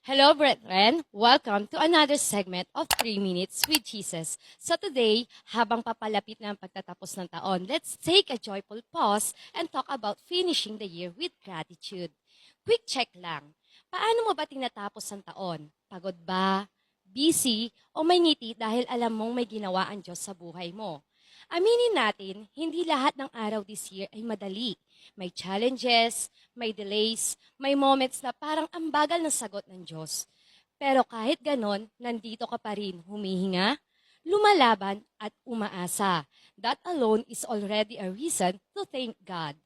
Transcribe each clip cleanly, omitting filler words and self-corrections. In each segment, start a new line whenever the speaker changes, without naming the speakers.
Hello, brethren. Welcome to another segment of 3 Minutes with Jesus. So today, habang papalapit na ang pagtatapos ng taon, let's take a joyful pause and talk about finishing the year with gratitude. Quick check lang. Paano mo ba tinatapos ang taon? Pagod ba? Busy? O may ngiti dahil alam mong may ginawa ang Diyos sa buhay mo? Aminin natin, hindi lahat ng araw this year ay madali. May challenges, may delays, may moments na parang ang bagal ng sagot ng Diyos. Pero kahit ganon, nandito ka pa rin humihinga, lumalaban at umaasa. That alone is already a reason to thank God.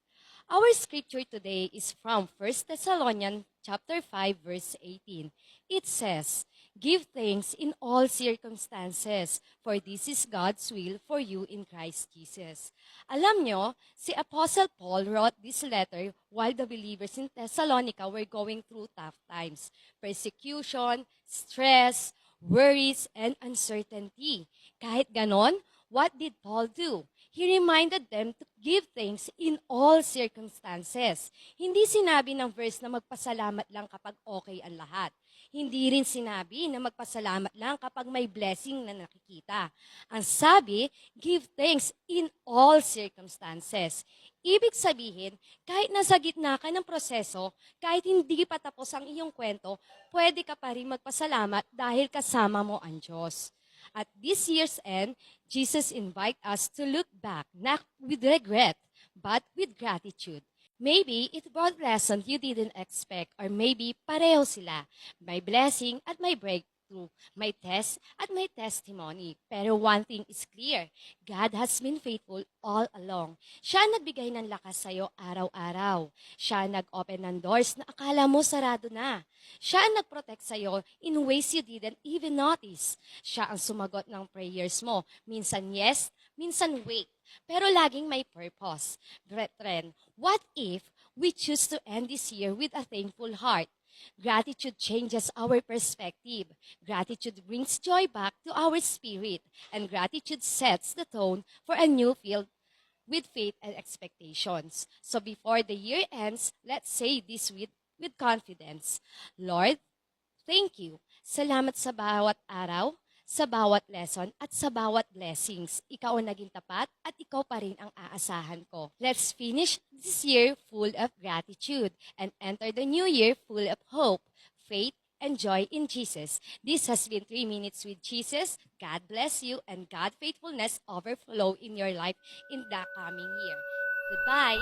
Our scripture today is from 1 Thessalonians chapter 5 verse 18. It says, "Give thanks in all circumstances, for this is God's will for you in Christ Jesus." Alam nyo, si Apostle Paul wrote this letter while the believers in Thessalonica were going through tough times, persecution, stress, worries, and uncertainty. Kahit ganon, what did Paul do? He reminded them to give thanks in all circumstances. Hindi sinabi ng verse na magpasalamat lang kapag okay ang lahat. Hindi rin sinabi na magpasalamat lang kapag may blessing na nakikita. Ang sabi, give thanks in all circumstances. Ibig sabihin, kahit nasa gitna ka ng proseso, kahit hindi pa tapos ang iyong kwento, pwede ka pa rin magpasalamat dahil kasama mo ang Diyos. At this year's end, Jesus invites us to look back, not with regret, but with gratitude. Maybe it brought lessons you didn't expect, or maybe pareho sila. May blessing at may breakthrough, may test at may testimony. Pero one thing is clear, God has been faithful all along. Siya nagbigay ng lakas sa'yo araw-araw. Siya nag-open ng doors na akala mo sarado na. Siya ang nag-protect sa'yo in ways you didn't even notice. Siya ang sumagot ng prayers mo. Minsan yes, minsan wait. Pero laging may purpose. Brethren, what if we choose to end this year with a thankful heart? Gratitude changes our perspective. Gratitude brings joy back to our spirit. And gratitude sets the tone for a new field with faith and expectations. So before the year ends, let's say this with confidence. Lord, thank you. Salamat sa bawat araw, sa bawat lesson, at sa bawat blessings. Ikaw ang naging tapat at ikaw pa rin ang aasahan ko. Let's finish this year full of gratitude and enter the new year full of hope, faith, and joy in Jesus. This has been 3 Minutes with Jesus. God bless you and God faithfulness overflow in your life in the coming year. Goodbye.